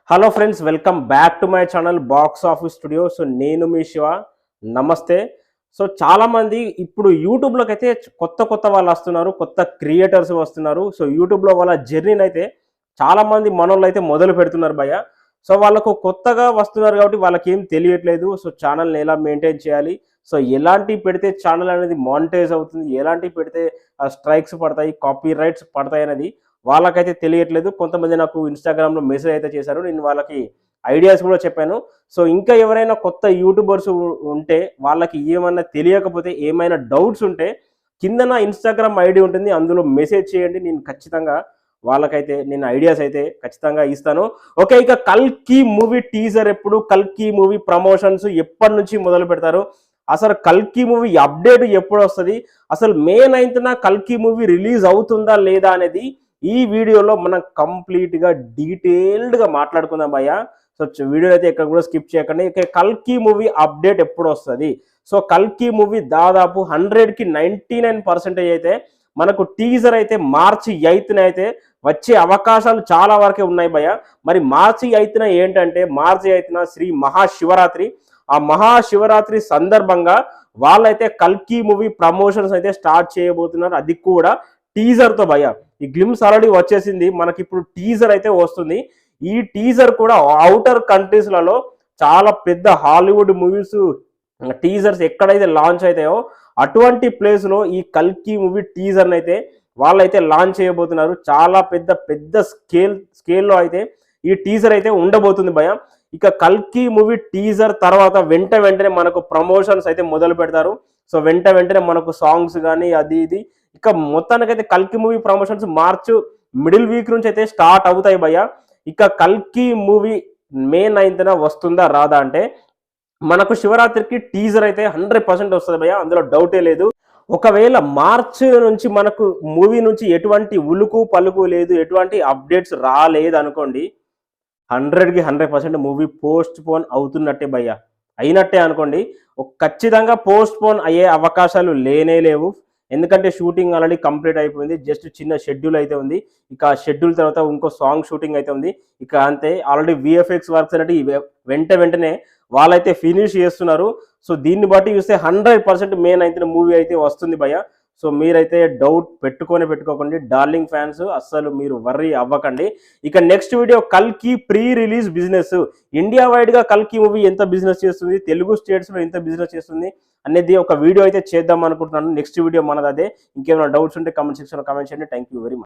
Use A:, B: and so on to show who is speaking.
A: Hello friends, welcome back to my channel box office studio. So నేను మీ శివ. నమస్తే. So చాలామంది ఇప్పుడు యూట్యూబ్లోకి అయితే కొత్త వాళ్ళు వస్తున్నారు, కొత్త క్రియేటర్స్ వస్తున్నారు. సో యూట్యూబ్లో వాళ్ళ జర్నీని అయితే చాలామంది మనోళ్ళు అయితే మొదలు పెడుతున్నారు భయ్య. సో వాళ్ళకు కొత్తగా వస్తున్నారు కాబట్టి వాళ్ళకి ఏం తెలియట్లేదు. సో ఛానల్ని ఎలా మెయింటైన్ చేయాలి, సో ఎలాంటి పెడితే ఛానల్ అనేది మానిటైజ్ అవుతుంది, ఎలాంటి పెడితే స్ట్రైక్స్ పడతాయి, కాపీ రైట్స్ పడతాయి అనేది వాళ్ళకైతే తెలియట్లేదు. కొంతమంది నాకు ఇన్స్టాగ్రామ్లో మెసేజ్ అయితే చేశారు, నేను వాళ్ళకి ఐడియాస్ కూడా చెప్పాను. సో ఇంకా ఎవరైనా కొత్త యూట్యూబర్స్ ఉంటే వాళ్ళకి ఏమన్నా తెలియకపోతే, ఏమైనా డౌట్స్ ఉంటే కింద నా ఇన్స్టాగ్రామ్ ఐడి ఉంటుంది, అందులో మెసేజ్ చేయండి. నేను ఖచ్చితంగా వాళ్ళకైతే నేను ఐడియాస్ అయితే ఖచ్చితంగా ఇస్తాను. ఓకే, ఇక కల్కి మూవీ టీజర్ ఎప్పుడు, కల్కి మూవీ ప్రమోషన్స్ ఎప్పటి నుంచి మొదలు పెడతారు, అసలు కల్కి మూవీ అప్డేట్ ఎప్పుడు వస్తుంది, అసలు మే 9న కల్కి మూవీ రిలీజ్ అవుతుందా లేదా అనేది ఈ వీడియోలో మనం కంప్లీట్గా డీటెయిల్డ్గా మాట్లాడుకుందాం భయ్య. సో వీడియో అయితే ఎక్కడ కూడా స్కిప్ చేయకండి. ఇక కల్కి మూవీ అప్డేట్ ఎప్పుడు వస్తుంది? సో కల్కి మూవీ దాదాపు 100కి 99% అయితే మనకు టీజర్ అయితే మార్చి 8న అయితే వచ్చే అవకాశాలు చాలా వరకే ఉన్నాయి భయ్య. మరి మార్చి 8న ఏంటంటే, మార్చి 8న శ్రీ మహాశివరాత్రి. ఆ మహాశివరాత్రి సందర్భంగా వాళ్ళైతే కల్కి మూవీ ప్రమోషన్స్ అయితే స్టార్ట్ చేయబోతున్నారు, అది కూడా టీజర్తో భయ్య. ఈ గ్లిమ్స్ ఆల్రెడీ వచ్చేసింది, మనకి ఇప్పుడు టీజర్ అయితే వస్తుంది. ఈ టీజర్ కూడా అవుటర్ కంట్రీస్లలో చాలా పెద్ద హాలీవుడ్ మూవీస్ టీజర్స్ ఎక్కడైతే లాంచ్ అవుతాయో అటువంటి ప్లేస్లో ఈ కల్కి మూవీ టీజర్ని అయితే వాళ్ళైతే లాంచ్ చేయబోతున్నారు. చాలా పెద్ద స్కేల్లో అయితే ఈ టీజర్ అయితే ఉండబోతుంది భయ. ఇక కల్కి మూవీ టీజర్ తర్వాత వెంటనే మనకు ప్రమోషన్స్ అయితే మొదలు పెడతారు. సో వెంటనే మనకు సాంగ్స్ కానీ అది ఇది, ఇక మొత్తానికైతే కల్కి movie promotions March middle week నుంచి అయితే స్టార్ట్ అవుతాయి భయ్య. ఇక కల్కి మూవీ మే 9న వస్తుందా రాదా అంటే, మనకు శివరాత్రికి టీజర్ అయితే 100% వస్తుంది భయ్య, అందులో డౌటే లేదు. ఒకవేళ మార్చ్ నుంచి మనకు మూవీ నుంచి ఎటువంటి ఉలుకు పలుకు లేదు, ఎటువంటి అప్డేట్స్ రాలేదు అనుకోండి, 100కి 100% మూవీ పోస్ట్ పోన్ అవుతున్నట్టే భయ్య, అయినట్టే అనుకోండి. ఖచ్చితంగా పోస్ట్ పోన్ అయ్యే అవకాశాలు లేవు. ఎందుకంటే షూటింగ్ ఆల్రెడీ కంప్లీట్ అయిపోయింది, జస్ట్ చిన్న షెడ్యూల్ అయితే ఉంది. ఇక ఆ షెడ్యూల్ తర్వాత ఇంకో సాంగ్ షూటింగ్ అయితే ఉంది. ఇక అంతే, ఆల్రెడీ విఎఫ్ఎక్స్ వర్క్స్ అనేవి వెంటనే వాళ్ళైతే ఫినిష్ చేస్తున్నారు. సో దీన్ని బట్టి చూస్తే 100% మే 9న మూవీ అయితే వస్తుంది భయ్య. సో మీరైతే డౌట్ పెట్టుకోకండి డార్లింగ్ ఫ్యాన్స్, అస్సలు మీరు వర్రీ అవ్వకండి. ఇక నెక్స్ట్ వీడియో కల్కి ప్రీ రిలీజ్ బిజినెస్, ఇండియా వైడ్గా కల్కి మూవీ ఎంత బిజినెస్ చేస్తుంది, తెలుగు స్టేట్స్లో ఎంత బిజినెస్ చేస్తుంది అనేది ఒక వీడియో అయితే చేద్దాం అనుకుంటున్నాను. నెక్స్ట్ వీడియో మనది అదే. ఇంకేమైనా డౌట్స్ ఉంటే కామెంట్ సెక్షన్లో కామెంట్ చేయండి. Thank you very much.